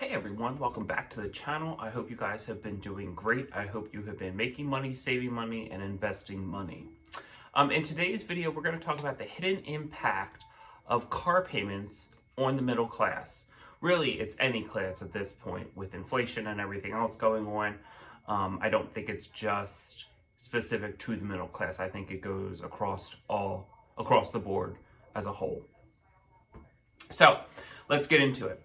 Hey everyone, welcome back to the channel. I hope you guys have been doing great. I hope you have been making money, saving money, and investing money. In today's video, we're going to talk about the hidden impact of car payments on the middle class. Really, it's any class at this point with inflation and everything else going on. I don't think it's just specific to the middle class. I think it goes across the board as a whole. So let's get into it.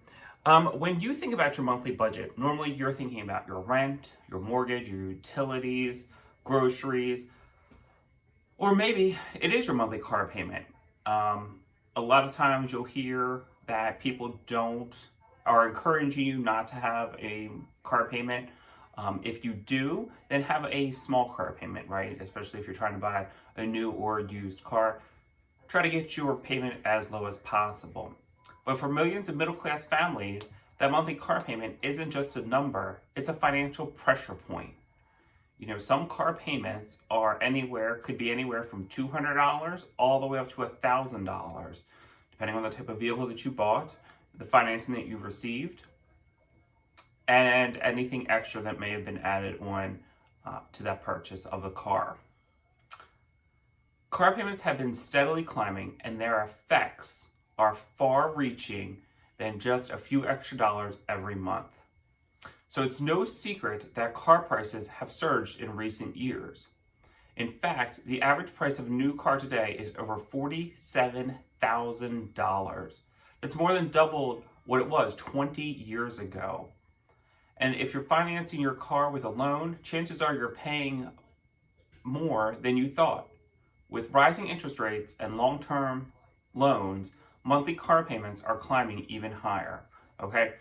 When you think about your monthly budget, normally you're thinking about your rent, your mortgage, your utilities, groceries, or maybe it is your monthly car payment. A lot of times you'll hear that people are encouraging you not to have a car payment. If you do, then have a small car payment, right? Especially if you're trying to buy a new or used car. Try to get your payment as low as possible. But for millions of middle-class families, that monthly car payment isn't just a number, it's a financial pressure point. You know, some car payments could be anywhere from $200 all the way up to $1,000, depending on the type of vehicle that you bought, the financing that you received, and anything extra that may have been added on to that purchase of the car. Car payments have been steadily climbing, and their effects are far-reaching than just a few extra dollars every month. So it's no secret that car prices have surged in recent years. In fact, the average price of a new car today is over $47,000. That's more than double what it was 20 years ago. And if you're financing your car with a loan, chances are you're paying more than you thought. With rising interest rates and long-term loans, monthly car payments are climbing even higher, okay?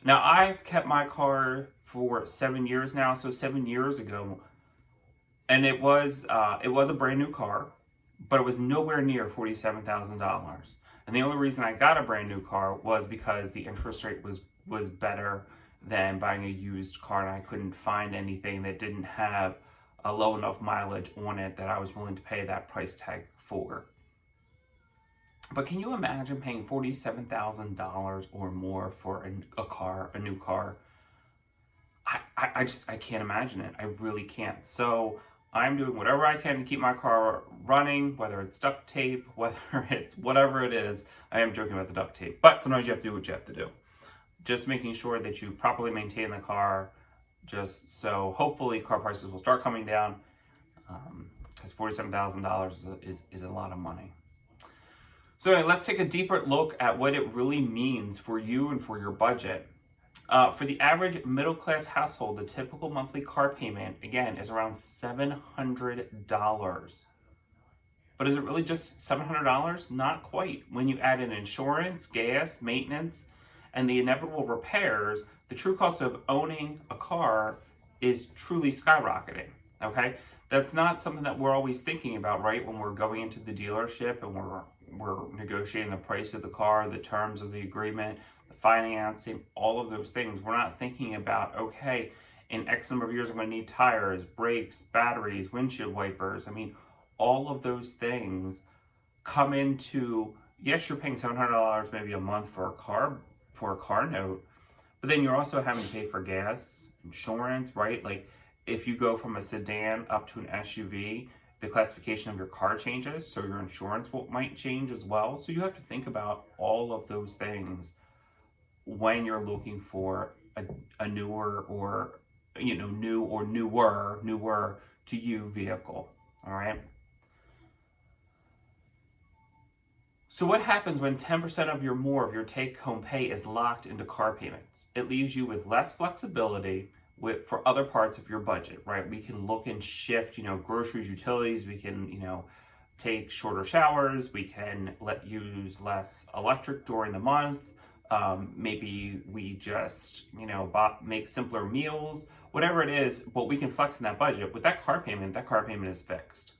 Now, I've kept my car for 7 years now, so 7 years ago, and it was a brand new car, but it was nowhere near $47,000. And the only reason I got a brand new car was because the interest rate was better than buying a used car, and I couldn't find anything that didn't have a low enough mileage on it that I was willing to pay that price tag for. But can you imagine paying $47,000 or more for a new car? I can't imagine it. I really can't. So I'm doing whatever I can to keep my car running, whether it's duct tape, whatever it is. I am joking about the duct tape, but sometimes you have to do what you have to do. Just making sure that you properly maintain the car, just so hopefully car prices will start coming down, because $47,000 is a lot of money. So anyway, let's take a deeper look at what it really means for you and for your budget. For the average middle-class household, the typical monthly car payment, again, is around $700. But is it really just $700? Not quite. When you add in insurance, gas, maintenance, and the inevitable repairs, the true cost of owning a car is truly skyrocketing, okay? That's not something that we're always thinking about, right? When we're going into the dealership and we're negotiating the price of the car, the terms of the agreement, the financing, all of those things. We're not thinking about, okay, in X number of years, I'm going to need tires, brakes, batteries, windshield wipers. I mean, all of those things come into, yes, you're paying $700 maybe a month for a car note, but then you're also having to pay for gas, insurance, right? Like if you go from a sedan up to an SUV, the classification of your car changes, so your insurance might change as well. So you have to think about all of those things when you're looking for a newer or, new or newer to you vehicle, all right? So what happens when 10% of your take-home pay is locked into car payments? It leaves you with less flexibility for other parts of your budget, right? We can look and shift, groceries, utilities. We can, take shorter showers. We can use less electric during the month. Maybe we just, make simpler meals, whatever it is, but we can flex in that budget. With that car payment is fixed.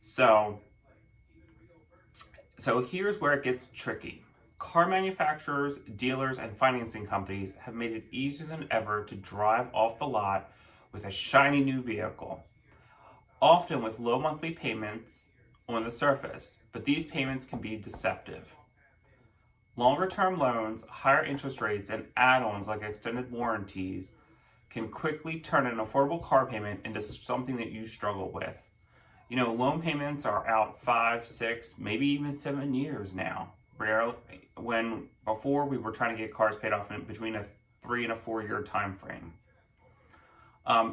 So here's where it gets tricky. Car manufacturers, dealers, and financing companies have made it easier than ever to drive off the lot with a shiny new vehicle, often with low monthly payments on the surface, but these payments can be deceptive. Longer term loans, higher interest rates, and add-ons like extended warranties can quickly turn an affordable car payment into something that you struggle with. You know, loan payments are out 5, 6, maybe even 7 years now. When before we were trying to get cars paid off in between a 3 and a 4 year time frame.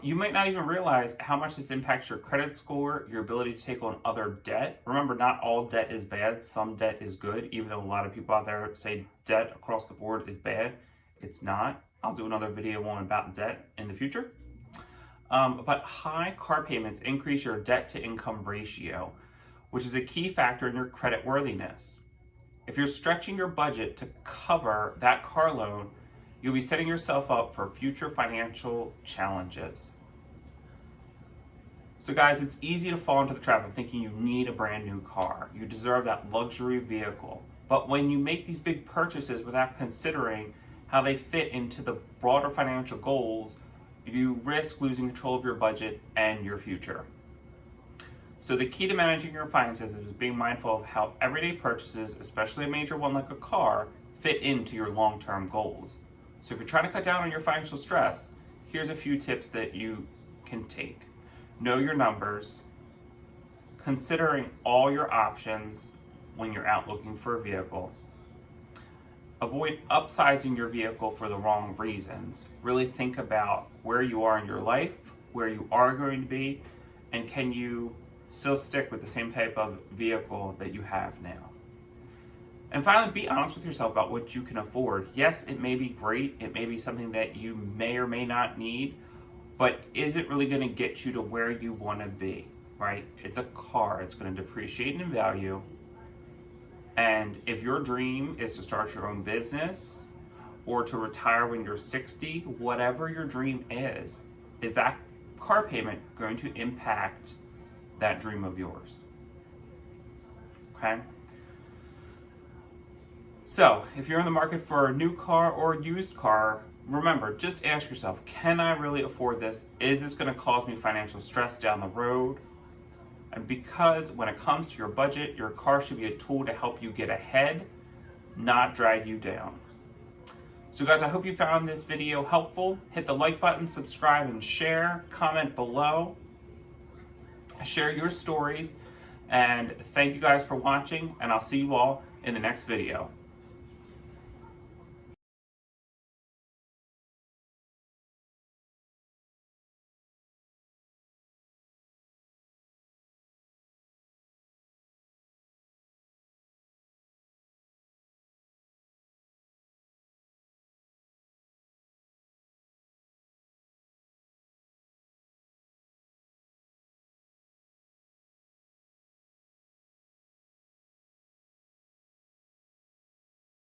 You might not even realize how much this impacts your credit score, your ability to take on other debt. Remember, not all debt is bad. Some debt is good, even though a lot of people out there say debt across the board is bad. It's not. I'll do another video on about debt in the future. But high car payments increase your debt to income ratio, which is a key factor in your credit worthiness. If you're stretching your budget to cover that car loan, you'll be setting yourself up for future financial challenges. So guys, it's easy to fall into the trap of thinking you need a brand new car. You deserve that luxury vehicle. But when you make these big purchases without considering how they fit into the broader financial goals, you risk losing control of your budget and your future. So the key to managing your finances is being mindful of how everyday purchases, especially a major one like a car, fit into your long-term goals. So if you're trying to cut down on your financial stress, here's a few tips that you can take. Know your numbers, considering all your options when you're out looking for a vehicle. Avoid upsizing your vehicle for the wrong reasons. Really think about where you are in your life, where you are going to be, and can you still stick with the same type of vehicle that you have now. And finally, be honest with yourself about what you can afford. Yes, it may be great. It may be something that you may or may not need, but is it really going to get you to where you want to be, right? It's a car. It's going to depreciate in value. And if your dream is to start your own business or to retire when you're 60, whatever your dream is that car payment going to impact that dream of yours? Okay? So, if you're in the market for a new car or a used car, remember, just ask yourself, can I really afford this? Is this going to cause me financial stress down the road? And because when it comes to your budget, your car should be a tool to help you get ahead, not drag you down. So guys, I hope you found this video helpful. Hit the like button, subscribe, and share. Comment below. Share your stories. And thank you guys for watching, and I'll see you all in the next video.